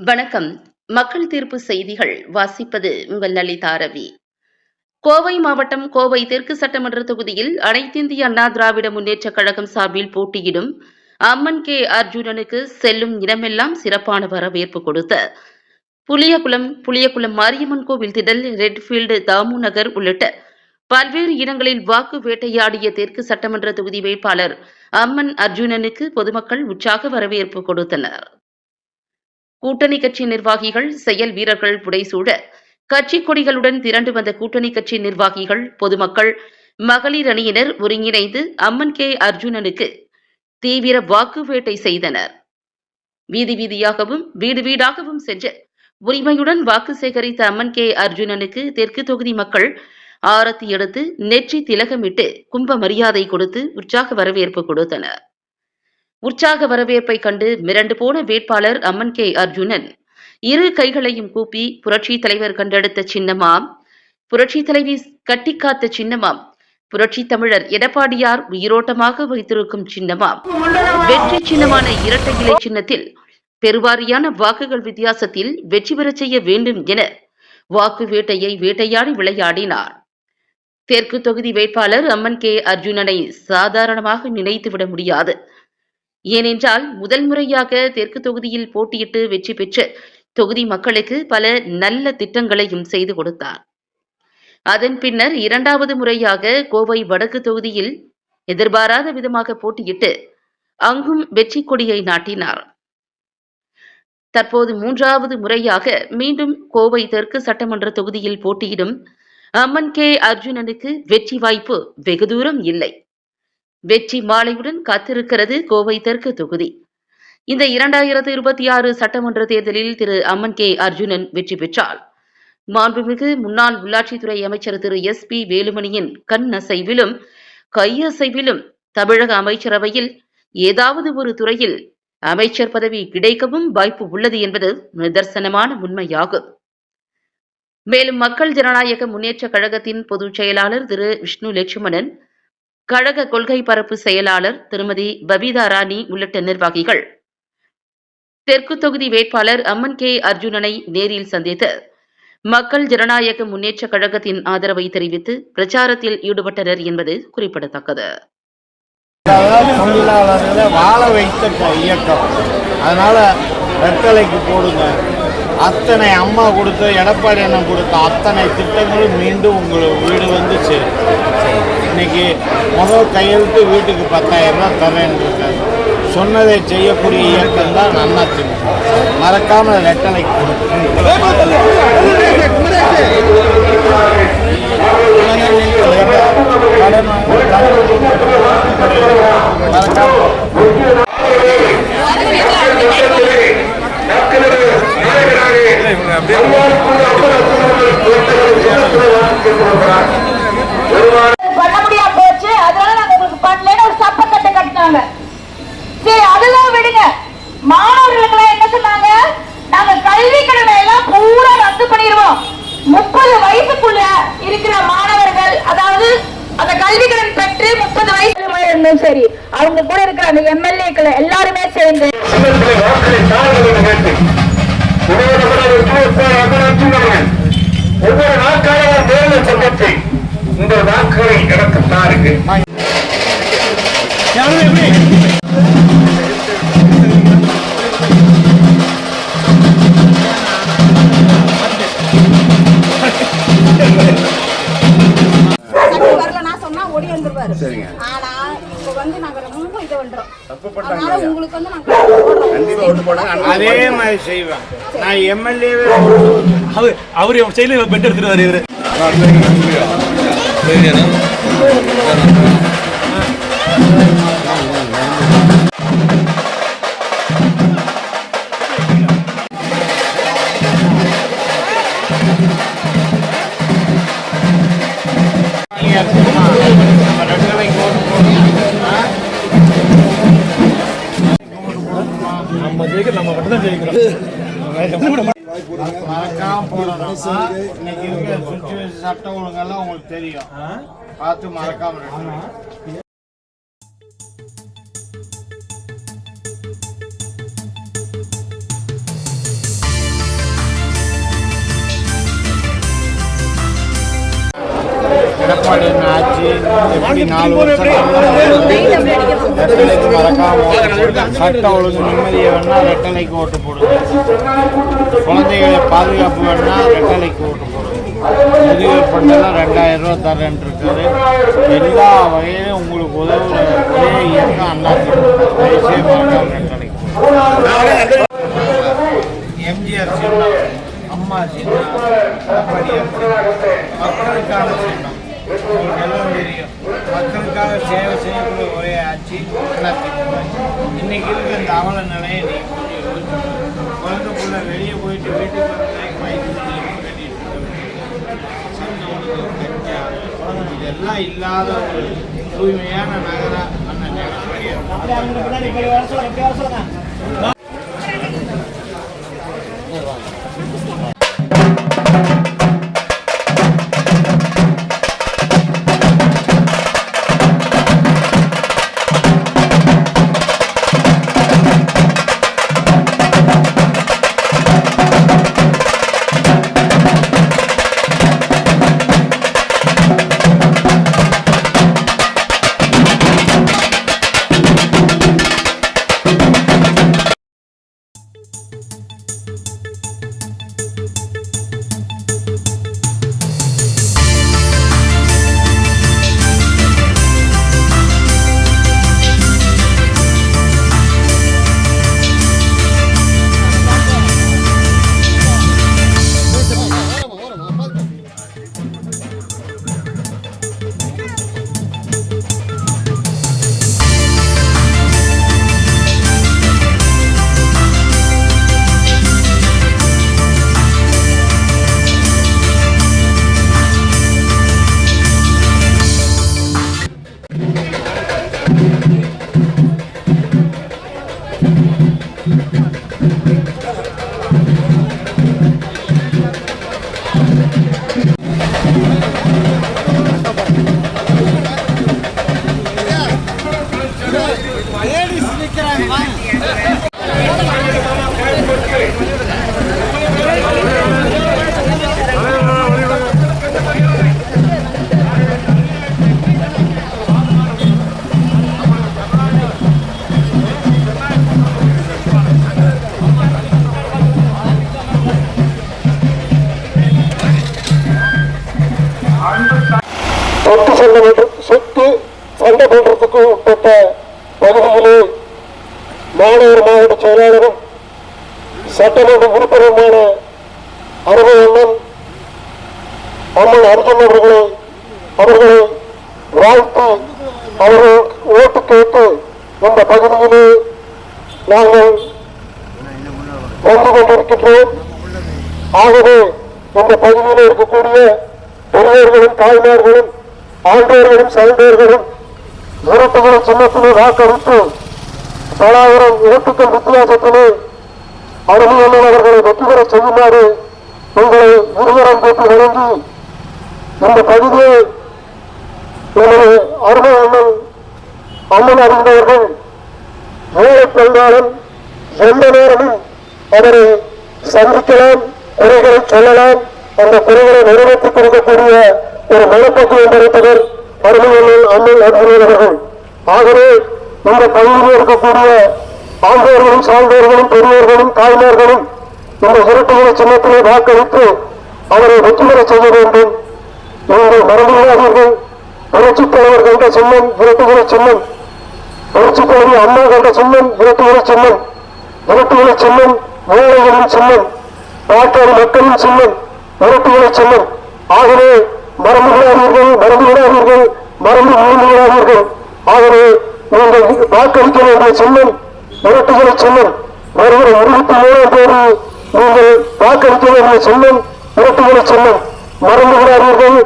வணக்கம். மக்கள் தீர்ப்பு செய்திகள் வாசிப்பது உங்கள் லலிதா ரவி. கோவை மாவட்டம் கோவை தெற்கு சட்டமன்ற தொகுதியில் அனைத்திந்திய அண்ணா திராவிட முன்னேற்றக் கழகம் சார்பில் போட்டியிடும் அம்மன் கே அர்ஜுனனுக்கு செல்லும் இடமெல்லாம் சிறப்பான வரவேற்பு கொடுத்த புளியகுளம் மாரியம்மன் கோவில் திடல், ரெட்ஃபீல்டு, தாமு நகர் உள்ளிட்ட பல்வேறு இடங்களில் வாக்கு வேட்டையாடிய தெற்கு சட்டமன்ற தொகுதி வேட்பாளர் அம்மன் அர்ஜுனனுக்கு பொதுமக்கள் உற்சாக வரவேற்பு கொடுத்தனர். கூட்டணி கட்சி நிர்வாகிகள், செயல் வீரர்கள் புடைசூழ கட்சி கொடிகளுடன் திரண்டு வந்த கூட்டணி கட்சி நிர்வாகிகள், பொதுமக்கள், மகளிர் அணியினர் ஒருங்கிணைந்து அம்மன் கே அர்ஜுனனுக்கு தீவிர வாக்கு வேட்டை செய்தனர். வீதி வீதியாகவும் வீடு வீடாகவும் சென்று உரிமையுடன் வாக்கு சேகரித்த அம்மன் கே அர்ஜுனனுக்கு தெற்கு தொகுதி மக்கள் ஆரத்தி எடுத்து நெற்றி திலகமிட்டு கும்ப மரியாதை கொடுத்து உற்சாக வரவேற்பு கொடுத்தனர். உற்சாக வரவேற்பை கண்டு மிரண்டு போன வேட்பாளர் அம்மன் கே அர்ஜுனன் இரு கைகளையும் கூப்பி புரட்சி தலைவர் கண்டெடுத்த சின்னமாம், புரட்சி தலைவி கட்டிக்காத்த சின்னமாம், புரட்சி தமிழர் எடப்பாடியார் உயிரோட்டமாக வைத்திருக்கும் சின்னமாம், வெற்றி சின்னமான இரட்டை இலை சின்னத்தில் பெருவாரியான வாக்குகள் வித்தியாசத்தில் வெற்றி பெறச் செய்ய வேண்டும் என வாக்கு வேட்டையை வேட்டையாடி விளையாடினார். தெற்கு தொகுதி வேட்பாளர் அம்மன் கே அர்ஜுனனை சாதாரணமாக நினைத்துவிட முடியாது. ஏனென்றால் முதல் முறையாக தெற்கு தொகுதியில் போட்டியிட்டு வெற்றி பெற்று தொகுதி மக்களுக்கு பல நல்ல திட்டங்களையும் செய்து கொடுத்தார். அதன் பின்னர் இரண்டாவது முறையாக கோவை வடக்கு தொகுதியில் எதிர்பாராத விதமாக போட்டியிட்டு அங்கும் வெற்றி கொடியை நாட்டினார். தற்போது மூன்றாவது முறையாக மீண்டும் கோவை தெற்கு சட்டமன்ற தொகுதியில் போட்டியிடும் அம்மன் கே அர்ஜுனனுக்கு வெற்றி வாய்ப்பு வெகு தூரம் இல்லை. வெற்றி மாலையுடன் காத்திருக்கிறது கோவை தெற்கு தொகுதி. இந்த 2026 சட்டமன்ற தேர்தலில் திரு அம்மன் கே அர்ஜுனன் வெற்றி பெற்றால் மாண்புமிகு முன்னாள் உள்ளாட்சித்துறை அமைச்சர் திரு SP வேலுமணியின் கண் அசைவிலும் கையசைவிலும் தமிழக அமைச்சரவையில் ஏதாவது ஒரு துறையில் அமைச்சர் பதவி கிடைக்கவும் வாய்ப்பு உள்ளது என்பது நிதர்சனமான உண்மையாகும். மேலும் மக்கள் ஜனநாயக முன்னேற்ற கழகத்தின் பொதுச் செயலாளர் திரு விஷ்ணு லட்சுமணன், கழக கொள்கை பரப்பு செயலாளர் திருமதி பபிதா ராணி உள்ளிட்ட நிர்வாகிகள் தெற்கு தொகுதி வேட்பாளர் அம்மன் கே அர்ஜுனனை நேரில் சந்தித்து மக்கள் ஜனநாயக முன்னேற்ற கழகத்தின் ஆதரவை தெரிவித்து பிரச்சாரத்தில் ஈடுபட்டனர் என்பது குறிப்பிடத்தக்கது. தொழிலாளர்களை வாழ வைத்த இயக்கம், அதனால வெத்தலைக்கு போடுங்க. அத்தனை அம்மா கொடுத்த, எடப்பாடி அண்ணன் கொடுத்த அத்தனை திட்டங்களும் மீண்டும் உங்களுக்கு வீடு வந்து சேரும். இன்னைக்கு முதல் கையெழுத்து வீட்டுக்கு 10,000 ரூபாய் தரேன்னு இருக்காங்க. சொன்னதை செய்யக்கூடிய இயக்கம் தான் அதிமுக. மறக்காம ரெட்டலைக்கு கொடுங்க. பண்ண முடியாம போச்சு, அதனால நாங்க உங்களுக்கு பண்ணலன்னு ஒரு சப்பக்கட்டை கட்டினாங்க. சரி, அதெல்லாம் விடுங்க. மாணவர்களுக்கு என்ன சொன்னாங்க? நாங்க கல்வி கடனை எல்லாம் பூரா ரத்து பண்ணிடுவோம். 30 வயசுக்குள்ள இருக்கிற மாணவர்கள், அதாவது அந்த கல்வி கடன் பெற்று 30 வயசுல இருந்தும் சரி, அவங்க கூட இருக்கிற அந்த MLA-க்கள் எல்லாருமே சேர்ந்து ஒவ்வொரு நாட்கால தேர்தல் சட்டத்தை இந்த வாக்குகளை எனக்குத்தான் இருக்கு. வரல நான் சொன்னா ஓடி வந்துருவாரு. ஆனா இப்ப வந்து நாங்க ரொம்ப இது பண்றோம். அதனால உங்களுக்கு வந்து நாங்க அதே மாதிரி செய்வேன். நான் MLA அவரு செயல பெட் எடுத்துருவாரு இவரு. நம்ம ஜெயிக்க நம்ம மட்டும் தான் ஜெயிக்கிறோம். மறக்காம போடணும். இன்னைக்கு இருக்கிற சுச்சுவேஷன் சட்டம் ஒழுங்கெல்லாம் உங்களுக்கு தெரியும். பார்த்து மறக்காம இருக்கணும். எடப்பாடி என்ன ஆச்சு எப்படி 4 வருஷம் ரெட்டலைக்கு மறக்காம சட்டம் ஒழுங்கு நிம்மதியை வேணா ரெட்டலைக்கு ஓட்டு போடுங்க. குழந்தைகளை பாதுகாப்பு வேணா ரெட்டலைக்கு ஓட்டு போடுங்க. முதியோர் பண்டெல்லாம் 2000 ரூபா தரேன் இருக்காரு. எல்லா வகையிலும் உங்களுக்கு உதவுற ஒரே இயக்கம் அண்ணா தேசிய மறக்காம ரெட்டலைக்கு. எம்ஜிஆர் சின்னம், அம்மா சின்னம், எடப்பாடியார் மக்களுக்கான சின்னம். உங்களுக்கு எல்லாம் தெரியும், மக்களுக்காக சேவை செய்யக்கூடிய ஒரே ஆட்சி அதிமுக. இன்னைக்கு இருக்க இந்த அவல நிலையை நீங்கள் கொஞ்சம் யோசிச்சு குழந்தைக்குள்ள வெளியே போயிட்டு வீட்டுக்கு இதெல்லாம் இல்லாத ஒரு தூய்மையான நகரா அண்ணன் எடப்பாடியார். சொத்து சட்டமன்றத்துக்கு உட்பட்ட பகுதியிலே மாநகர் மாவட்ட செயலாளரும் சட்டமன்ற உறுப்பினருமான அருமையண்ணன் அம்மன் அர்ஜுன் அவர்களை வாழ்த்து அவர்கள் ஓட்டு கேட்டு இந்த பகுதியிலே நாங்கள் வந்து கொண்டிருக்கின்றோம். ஆகவே இந்த பகுதியில் இருக்கக்கூடிய பெரியவர்களும் தாய்மார்களும் ஆண்டோர்களும் சான்றோர்களும் விருட்டுகளை சின்னத்திலே வாக்களித்து 9,000 ஓட்டுக்கள் வித்தியாசத்திலே அருமையண்ணன் அவர்களை வெற்றி பெற செய்யுமாறு உங்களை இருவரம் கேட்டு வழங்கி இந்த பகுதியை நமது அருமையண்ணன் அம்மன் அறிந்தவர்கள் ஏழை பெரும்பாலும் எந்த நேரமும் அவரை சந்திக்கலாம், குறைகளை சொல்லலாம், அந்த குறைகளை நிறைவேற்றிக் கொடுக்கக்கூடிய ஒரு மனப்பக்குவம் படைத்தவர் அருமையண்ணன் அம்மன் அறிந்தவர்கள். ஆகவே இந்த பகுதியில் இருக்கக்கூடிய ஆண்டோர்களும் சான்றோர்களும் பெரியவர்களும் தாய்மார்களும் இந்த இரட்டைகளை சின்னத்திலே வாக்களித்து அவரை வெற்றி பெற செய்ய வேண்டும். நீங்கள் மறந்துவிடாதீர்கள். புரட்சித் தலைவர் கண்ட சின்னம் இரட்டைகளை சின்னம், புரட்சித் தலைவர் அம்மா கண்ட சின்னம் இரட்டைகளை சின்னம், இரட்டைகளை சின்னம் ஏழைகளின் சின்னம், நாட்டோடு மக்களின் சின்னம் இரட்டைகளை சின்னம். ஆகவே மறந்து விடாதீர்கள். ஆகவே நீங்கள் வாக்களிக்க வேண்டிய சின்னம் இரட்டைகளை சின்னம். வருகிற 23ஆம் தேதி நீங்கள் வாக்களிக்க வேண்டிய சின்னம் இரட்டைகளை சின்னம். மறந்து விடாதீர்கள்.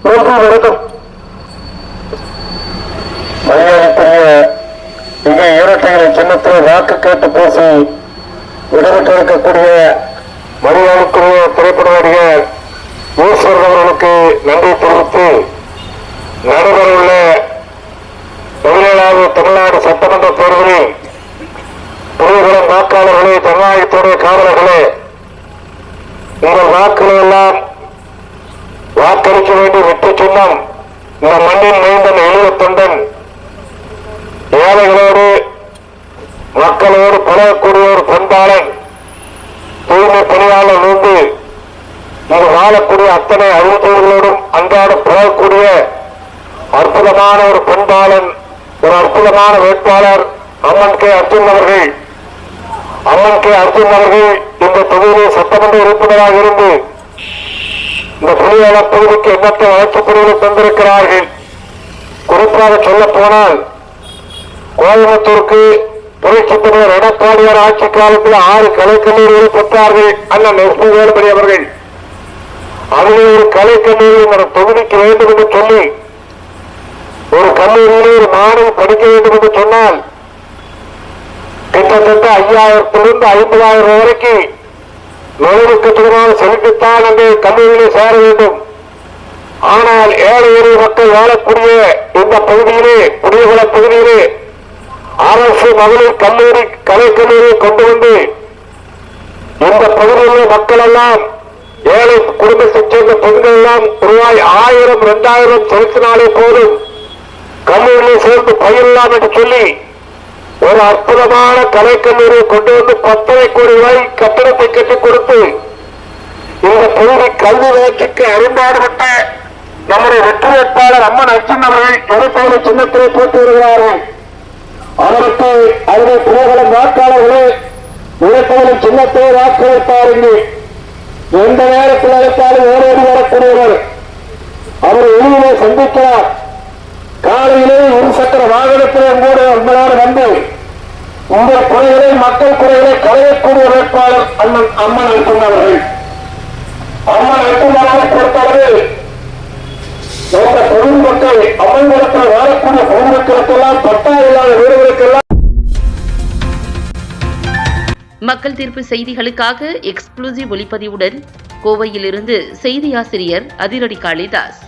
நன்றி, வணக்கம். மிக இரட்டைகளை சின்னத்தில் வாக்கு கேட்டு பேசி இடம்பெற்றிருக்கக்கூடிய மரியாதைக்குரிய திரைப்பட நடிகர் ஈஸ்வரன் அவர்களுக்கு நன்றி தெரிவித்து நடைபெறவுள்ள 17வது தமிழ்நாடு சட்டமன்ற தேர்தலில் பெரியகுளம் வாக்காளர்களே, ஜனநாயகத்துடைய காவலர்களே, உங்கள் வாக்குகளை எல்லாம் வாக்களிக்க வேண்டிய வெற்றி சின்னம் இந்த மண்ணின் மைந்தன் எளிய தொண்டன் ஏழைகளோடு மக்களோடு பழகக்கூடிய ஒரு பண்பாளன் தூய்மை பணியாளர் இருந்து இங்கு வாழக்கூடிய அத்தனை அறிவித்தவர்களோடும் அன்றாட பழகக்கூடிய அற்புதமான ஒரு பண்பாளன், ஒரு அற்புதமான வேட்பாளர் அம்மன் கே அர்ஜுன் அவர்கள். அம்மன் கே அர்ஜுன் அவர்கள் இந்த தொகுதியில் சட்டமன்ற உறுப்பினராக இருந்து இந்த புலியாள பகுதிக்கு எண்ணற்ற வளர்ச்சிப் பணிகளை தந்திருக்கிறார்கள். குறிப்பாக சொல்ல போனால் கோயம்புத்தூருக்கு புரட்சித் தலைவர் எடப்பாடியார் ஆட்சி காலத்தில் 6 கலைக்கல்லூரிகளை பெற்றார்கள் அண்ணன் எஸ்.பி. வேலுமணி அவர்கள். அதில் ஒரு கலைக்கல்லூரி இந்த தொகுதிக்கு வேண்டும் என்று சொல்லி ஒரு கல்லூரியிலே ஒரு மாணவி படிக்க வேண்டும் என்று சொன்னால் கிட்டத்தட்ட 5000 50,000 வரைக்கும் நுழைவு கட்டணமாக செலுத்தித்தான் அந்த கல்லூரியிலே சேர வேண்டும். ஆனால் ஏழை எளிய மக்கள் வாழக்கூடிய இந்த பகுதியிலே குடியகுல பகுதியிலே அரசு மகளிர் கல்லூரி கலைக்கல்லூரியை கொண்டு வந்து இந்த பகுதியிலே மக்கள் எல்லாம் ஏழை குடும்பத்தைச் சேர்ந்த பெண்கள் எல்லாம் ரூபாய் 1000 2000 செலுத்தினாலே போதும் கல்லூரியை சேர்ந்து பயிரலாம் என்று சொல்லி ஒரு அற்புதமான கலைக்கல்லூரியை கொண்டு வந்து 10 கோடி ரூபாய் கட்டணத்தை கட்டிக் கொடுத்து இந்த பகுதி கல்வி வளர்ச்சிக்கு அரும்பாடுபட்ட நம்முடைய வெற்றி வேட்பாளர் அம்மன் அர்ஜுன் அவர்கள் எடப்பாடி சின்னத்திலே போட்டு வருகிறார்கள். அவருக்கு அதிலே புலிகளும் வாக்காளர்களே எடப்பாடி சின்னத்திலே வாக்களித்தார்கள். எந்த நேரத்தில் அழைத்தாலும் ஓடோடி வரக்கூடியவர். அவர் வெளியிலே சந்திக்கிறார். காலையிலே 1 சக்கர வாகனத்திலே கூட உங்களால் வந்து உங்கள் குறைகளை மக்கள் குறைகளை களையக்கூடிய வேட்பாளர் அம்மன் அர்ஜுன் அவர்கள். அம்மன் அர்ஜுன் அவர்களை பொறுத்தவரை இந்த பொதுமக்கள் அம்மன்களத்தில் வாழக்கூடிய பொதுமக்களுக்கெல்லாம் பட்டா இல்லாத வீடுகளுக்கெல்லாம் மக்கள் தீர்ப்பு செய்திகளுக்காக எக்ஸ்க்ளூசிவ் ஒளிப்பதிவுடன் கோவையிலிருந்து செய்தி ஆசிரியர் அதிரடி காளிதாஸ்.